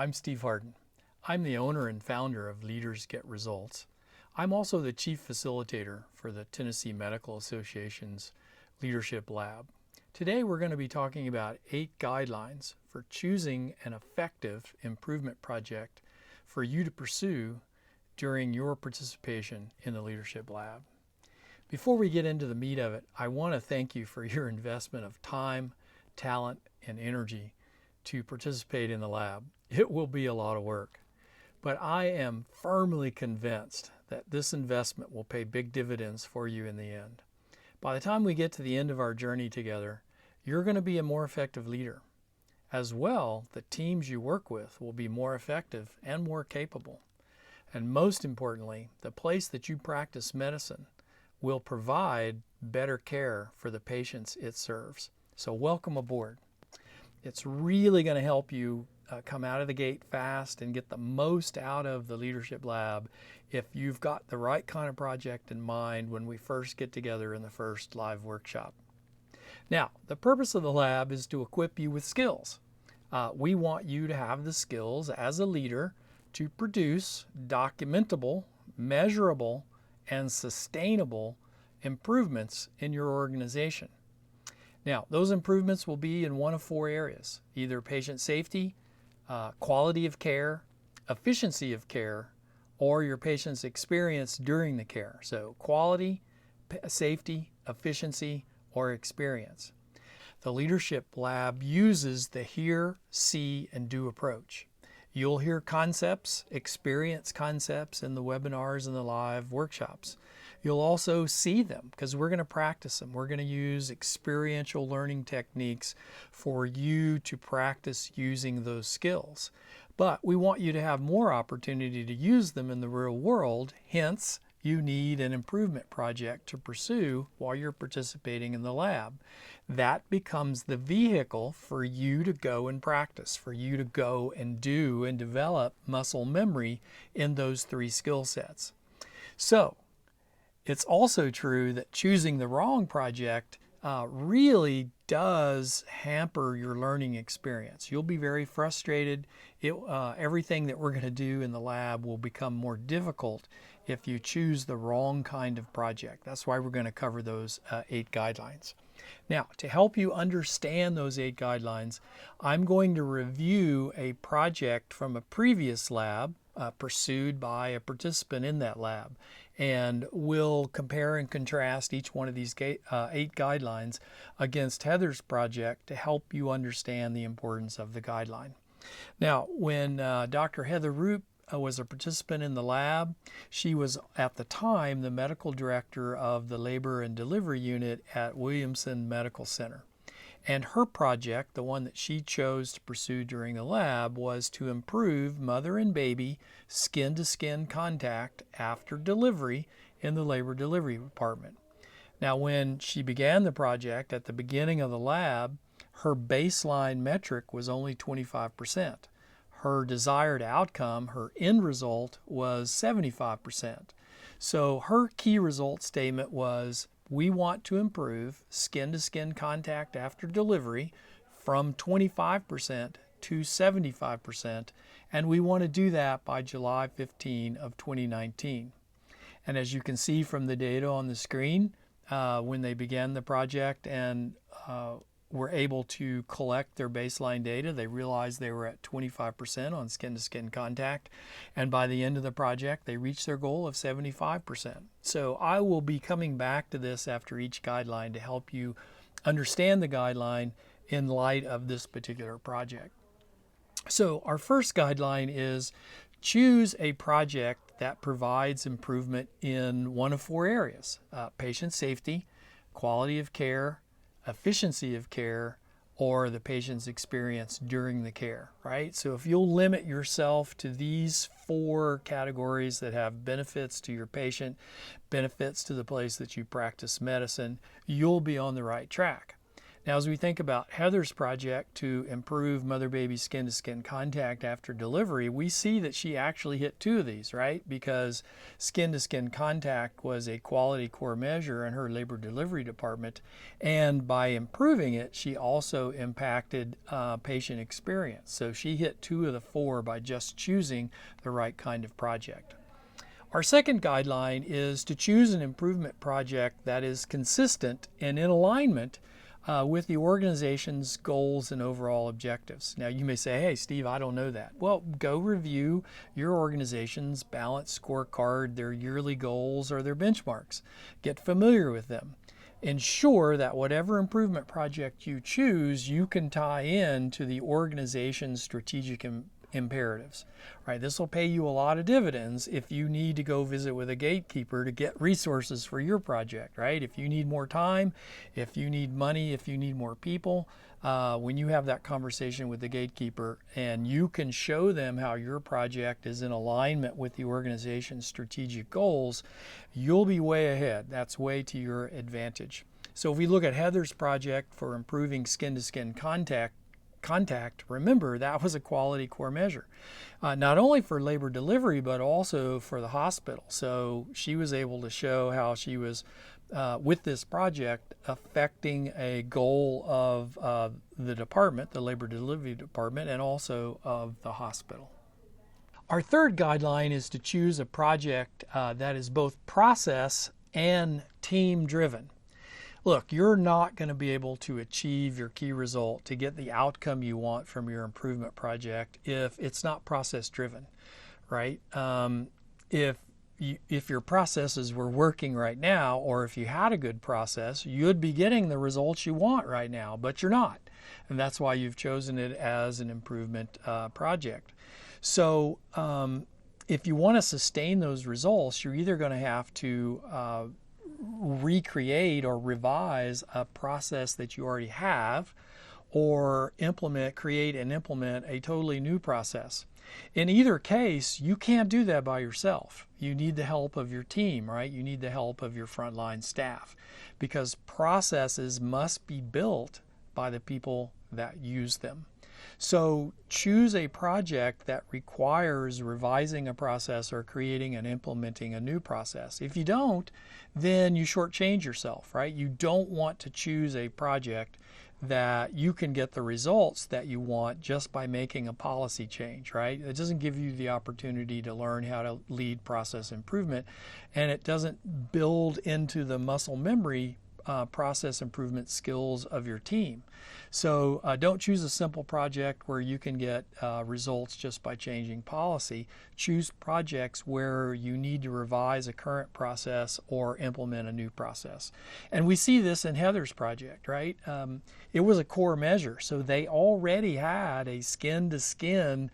I'm Steve Harden. I'm the owner and founder of Leaders Get Results. I'm also the chief facilitator for the Tennessee Medical Association's Leadership Lab. Today we're going to be talking about 8 guidelines for choosing an effective improvement project for you to pursue during your participation in the Leadership Lab. Before we get into the meat of it, I want to thank you for your investment of time, talent, and energy to participate in the lab. It will be a lot of work, but I am firmly convinced that this investment will pay big dividends for you in the end. By the time we get to the end of our journey together, you're going to be a more effective leader. As well, the teams you work with will be more effective and more capable. And most importantly, the place that you practice medicine will provide better care for the patients it serves. So welcome aboard. It's really going to help you come out of the gate fast and get the most out of the Leadership Lab if you've got the right kind of project in mind when we first get together in the first live workshop. Now, the purpose of the lab is to equip you with skills. We want you to have the skills as a leader to produce documentable, measurable, and sustainable improvements in your organization. Now, those improvements will be in one of 4 areas: either patient safety, quality of care, efficiency of care, or your patient's experience during the care. So quality, safety, efficiency, or experience. The Leadership Lab uses the hear, see, and do approach. You'll hear concepts, experience concepts in the webinars and the live workshops. You'll also see them because we're going to practice them. We're going to use experiential learning techniques for you to practice using those skills. But we want you to have more opportunity to use them in the real world. Hence, you need an improvement project to pursue while you're participating in the lab. That becomes the vehicle for you to go and practice, for you to go and do and develop muscle memory in those 3 skill sets. So, it's also true that choosing the wrong project really does hamper your learning experience. You'll be very frustrated. Everything that we're going to do in the lab will become more difficult if you choose the wrong kind of project. That's why we're going to cover those 8 guidelines. Now, to help you understand those 8 guidelines, I'm going to review a project from a previous lab pursued by a participant in that lab. And we'll compare and contrast each one of these 8 guidelines against Heather's project to help you understand the importance of the guideline. Now, when Dr. Heather Roop was a participant in the lab, she was at the time the medical director of the labor and delivery unit at Williamson Medical Center. And her project, the one that she chose to pursue during the lab, was to improve mother and baby skin-to-skin contact after delivery in the labor delivery department. Now, when she began the project at the beginning of the lab, her baseline metric was only 25%. Her desired outcome, her end result, was 75%. So her key result statement was, we want to improve skin-to-skin contact after delivery from 25% to 75%, and we want to do that by July 15 of 2019. And as you can see from the data on the screen, when they began the project and were able to collect their baseline data, they realized they were at 25% on skin-to-skin contact, and by the end of the project they reached their goal of 75%. So I will be coming back to this after each guideline to help you understand the guideline in light of this particular project. So our first guideline is choose a project that provides improvement in one of 4 areas: patient safety, quality of care, efficiency of care, or the patient's experience during the care, right? So if you'll limit yourself to these 4 categories that have benefits to your patient, benefits to the place that you practice medicine, you'll be on the right track. Now, as we think about Heather's project to improve mother-baby skin-to-skin contact after delivery, we see that she actually hit 2 of these, right? Because skin-to-skin contact was a quality core measure in her labor delivery department, and by improving it, she also impacted patient experience. So she hit 2 of the 4 by just choosing the right kind of project. Our second guideline is to choose an improvement project that is consistent and in alignment with the organization's goals and overall objectives. Now you may say, hey Steve, I don't know that. Well, go review your organization's balanced scorecard, their yearly goals, or their benchmarks. Get familiar with them. Ensure that whatever improvement project you choose, you can tie in to the organization's strategic imperatives, right? This will pay you a lot of dividends if you need to go visit with a gatekeeper to get resources for your project, right? If you need more time, if you need money, if you need more people, when you have that conversation with the gatekeeper and you can show them how your project is in alignment with the organization's strategic goals, you'll be way ahead. That's way to your advantage. So if we look at Heather's project for improving skin-to-skin contact, remember that was a quality core measure, not only for labor delivery but also for the hospital. So she was able to show how she was with this project affecting a goal of the department, the labor delivery department, and also of the hospital. Our third guideline is to choose a project that is both process and team driven. Look, you're not going to be able to achieve your key result to get the outcome you want from your improvement project if it's not process driven, right? If your processes were working right now, or if you had a good process, you'd be getting the results you want right now, but you're not. And that's why you've chosen it as an improvement project. So if you want to sustain those results, you're either going to have to recreate or revise a process that you already have, or create and implement a totally new process. In either case, you can't do that by yourself. You need the help of your team, right? You need the help of your frontline staff, because processes must be built by the people that use them. So choose a project that requires revising a process or creating and implementing a new process. If you don't, then you shortchange yourself, right? You don't want to choose a project that you can get the results that you want just by making a policy change, right? It doesn't give you the opportunity to learn how to lead process improvement, and it doesn't build into the muscle memory process improvement skills of your team. So don't choose a simple project where you can get results just by changing policy. Choose projects where you need to revise a current process or implement a new process. And we see this in Heather's project, right? It was a core measure, so they already had a skin-to-skin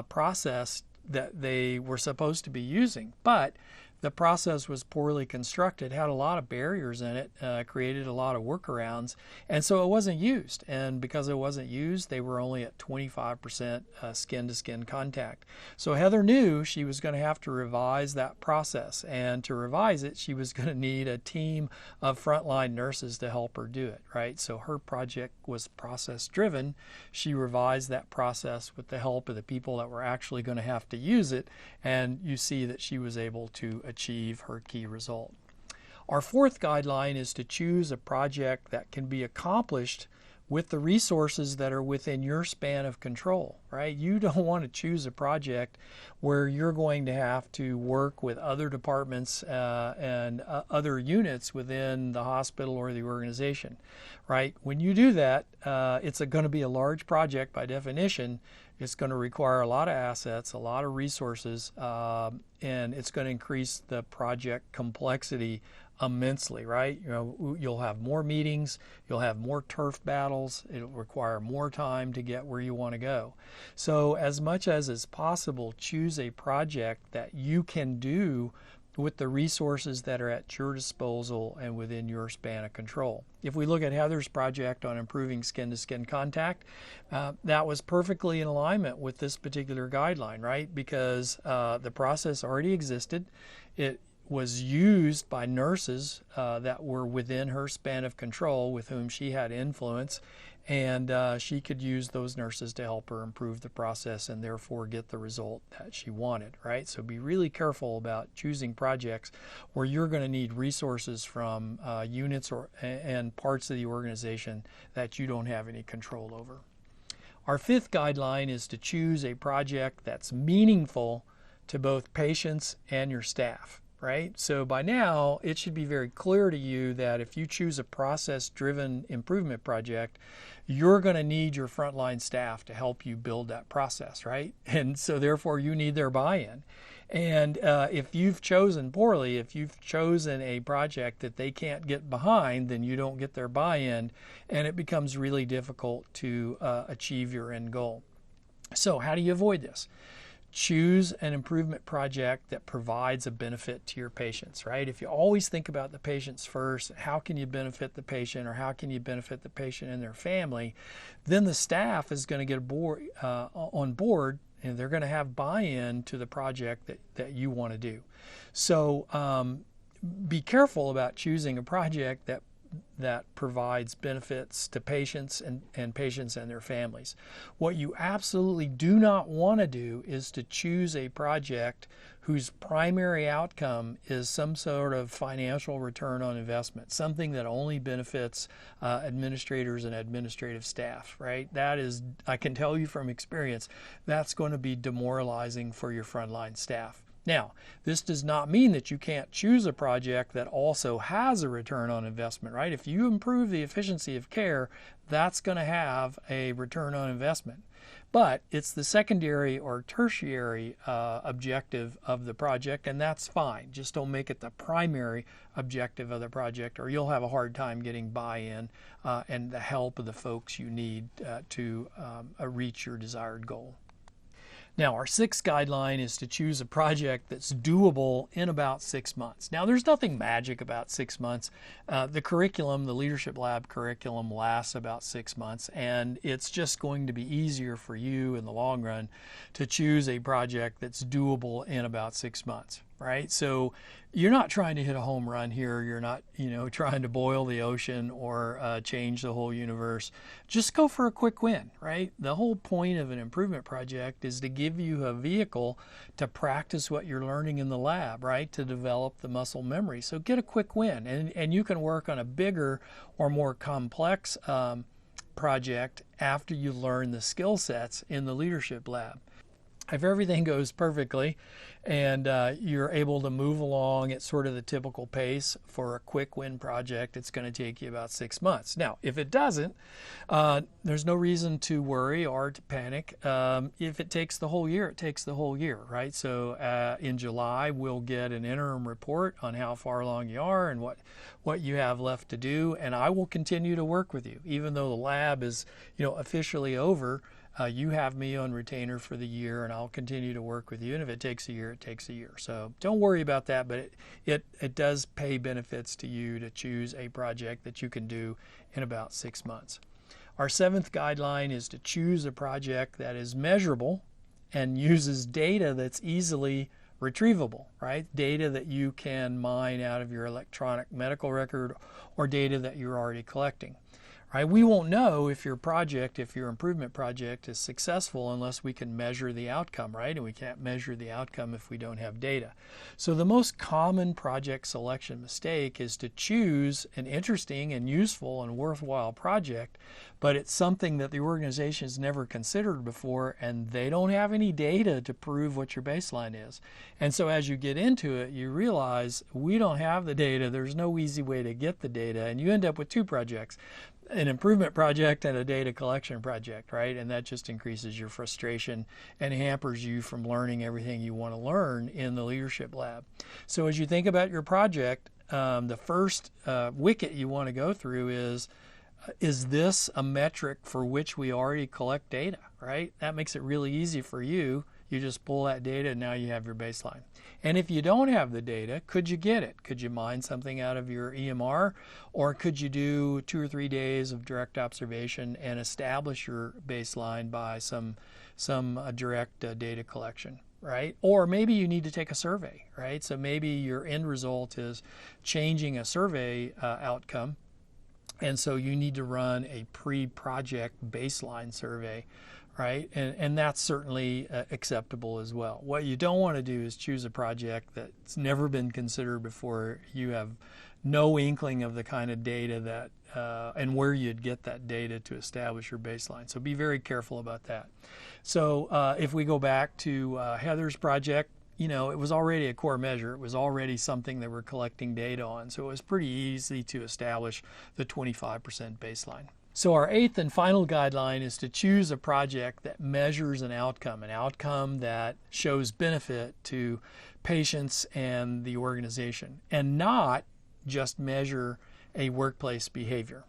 process that they were supposed to be using, but the process was poorly constructed, had a lot of barriers in it, created a lot of workarounds, and so it wasn't used. And because it wasn't used, they were only at 25% skin-to-skin contact. So Heather knew she was going to have to revise that process, and to revise it, she was going to need a team of frontline nurses to help her do it, right? So her project was process-driven. She revised that process with the help of the people that were actually going to have to use it, and you see that she was able to achieve her key result. Our fourth guideline is to choose a project that can be accomplished with the resources that are within your span of control, right? You don't want to choose a project where you're going to have to work with other departments and other units within the hospital or the organization, right? When you do that, it's going to be a large project by definition. It's going to require a lot of assets, a lot of resources, and it's going to increase the project complexity immensely, right? You know, you'll have more meetings, you'll have more turf battles, it'll require more time to get where you want to go. So as much as is possible, choose a project that you can do with the resources that are at your disposal and within your span of control. If we look at Heather's project on improving skin-to-skin contact, that was perfectly in alignment with this particular guideline, right? Because the process already existed. It was used by nurses that were within her span of control, with whom she had influence, and she could use those nurses to help her improve the process and therefore get the result that she wanted, right? So be really careful about choosing projects where you're going to need resources from units and parts of the organization that you don't have any control over. Our fifth guideline is to choose a project that's meaningful to both patients and your staff, right? So by now, it should be very clear to you that if you choose a process-driven improvement project, you're going to need your frontline staff to help you build that process, right? And so therefore, you need their buy-in. And if you've chosen poorly, if you've chosen a project that they can't get behind, then you don't get their buy-in, and it becomes really difficult to achieve your end goal. So how do you avoid this? Choose an improvement project that provides a benefit to your patients, right? If you always think about the patients first, how can you benefit the patient, or how can you benefit the patient and their family, then the staff is going to get on board, and they're going to have buy-in to the project that you want to do. So be careful about choosing a project that provides benefits to patients and patients and their families. What you absolutely do not want to do is to choose a project whose primary outcome is some sort of financial return on investment, something that only benefits administrators and administrative staff, right? That is, I can tell you from experience, that's going to be demoralizing for your frontline staff. Now, this does not mean that you can't choose a project that also has a return on investment, right? If you improve the efficiency of care, that's going to have a return on investment. But it's the secondary or tertiary objective of the project, and that's fine. Just don't make it the primary objective of the project, or you'll have a hard time getting buy-in and the help of the folks you need to reach your desired goal. Now, our sixth guideline is to choose a project that's doable in about 6 months. Now, there's nothing magic about 6 months. The curriculum, the Leadership Lab curriculum, lasts about 6 months, and it's just going to be easier for you in the long run to choose a project that's doable in about 6 months, right? So you're not trying to hit a home run here. You're not, trying to boil the ocean or change the whole universe. Just go for a quick win, right? The whole point of an improvement project is to give you a vehicle to practice what you're learning in the lab, right? To develop the muscle memory. So get a quick win, and you can work on a bigger or more complex project after you learn the skill sets in the Leadership Lab. If everything goes perfectly and you're able to move along at sort of the typical pace for a quick win project, it's going to take you about 6 months. Now, if it doesn't, there's no reason to worry or to panic. If it takes the whole year, it takes the whole year, right? So in July, we'll get an interim report on how far along you are and what you have left to do, and I will continue to work with you. Even though the lab is, officially over, you have me on retainer for the year, and I'll continue to work with you. And if it takes a year, it takes a year. So don't worry about that, but it does pay benefits to you to choose a project that you can do in about 6 months. Our seventh guideline is to choose a project that is measurable and uses data that's easily retrievable, right? Data that you can mine out of your electronic medical record or data that you're already collecting. Right? We won't know if your improvement project is successful unless we can measure the outcome, right? And we can't measure the outcome if we don't have data. So the most common project selection mistake is to choose an interesting and useful and worthwhile project, but it's something that the organization has never considered before, and they don't have any data to prove what your baseline is. And so as you get into it, you realize we don't have the data. There's no easy way to get the data, and you end up with two projects. An improvement project and a data collection project, right? And that just increases your frustration and hampers you from learning everything you want to learn in the Leadership Lab. So as you think about your project, the first wicket you want to go through is this a metric for which we already collect data, right? That makes it really easy for you. You just pull that data and now you have your baseline. And if you don't have the data, could you get it? Could you mine something out of your EMR? Or could you do 2 or 3 days of direct observation and establish your baseline by some direct data collection? right? Or maybe you need to take a survey, right? So maybe your end result is changing a survey outcome, and so you need to run a pre-project baseline survey, right? And that's certainly acceptable as well. What you don't want to do is choose a project that's never been considered before. You have no inkling of the kind of data that and where you'd get that data to establish your baseline. So be very careful about that. So if we go back to Heather's project, you know, it was already a core measure. It was already something that we're collecting data on. So it was pretty easy to establish the 25% baseline. So our eighth and final guideline is to choose a project that measures an outcome that shows benefit to patients and the organization, and not just measure a workplace behavior.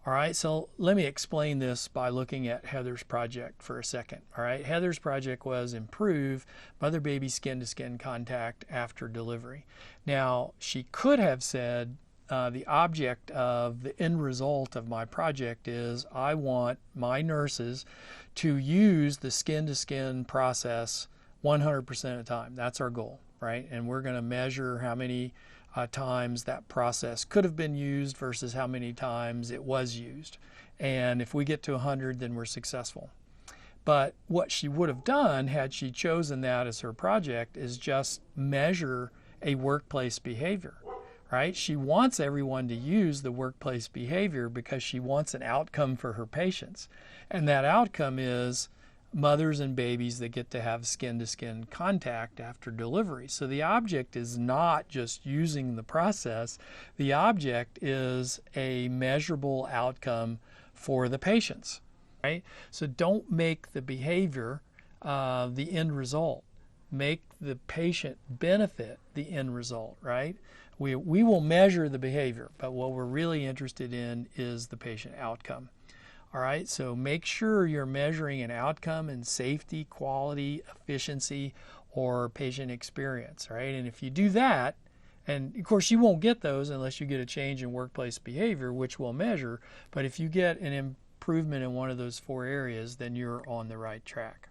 All right, so let me explain this by looking at Heather's project for a second. All right, Heather's project was improve mother-baby skin-to-skin contact after delivery. Now, she could have said the object of the end result of my project is I want my nurses to use the skin-to-skin process 100% of the time. That's our goal, right? And we're going to measure how many times that process could have been used versus how many times it was used. And if we get to 100, then we're successful. But what she would have done had she chosen that as her project is just measure a workplace behavior, right? She wants everyone to use the workplace behavior because she wants an outcome for her patients. And that outcome is mothers and babies that get to have skin-to-skin contact after delivery. So the object is not just using the process. The object is a measurable outcome for the patients, right? So don't make the behavior the end result. Make the patient benefit the end result, right? We will measure the behavior, but what we're really interested in is the patient outcome. All right, so make sure you're measuring an outcome in safety, quality, efficiency, or patient experience, right? And if you do that, and of course you won't get those unless you get a change in workplace behavior, which we'll measure, but if you get an improvement in one of those four areas, then you're on the right track.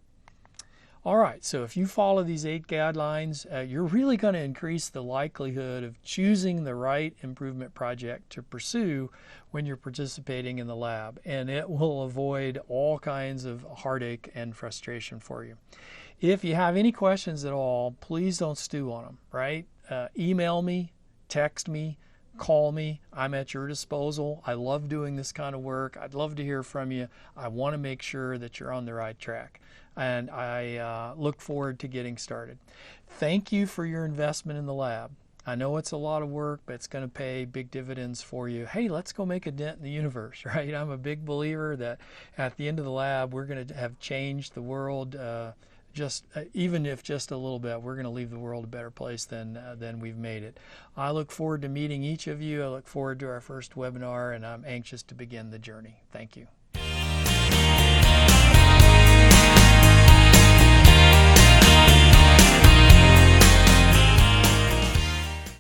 All right, so if you follow these 8 guidelines, you're really going to increase the likelihood of choosing the right improvement project to pursue when you're participating in the lab, and it will avoid all kinds of heartache and frustration for you. If you have any questions at all, please don't stew on them, right? Email me, text me, call me. I'm at your disposal. I love doing this kind of work. I'd love to hear from you. I want to make sure that you're on the right track. And I look forward to getting started. Thank you for your investment in the lab. I know it's a lot of work, but it's going to pay big dividends for you. Hey, let's go make a dent in the universe, right? I'm a big believer that at the end of the lab, we're going to have changed the world even if just a little bit. We're going to leave the world a better place than we've made it. I look forward to meeting each of you. I look forward to our first webinar, and I'm anxious to begin the journey. Thank you.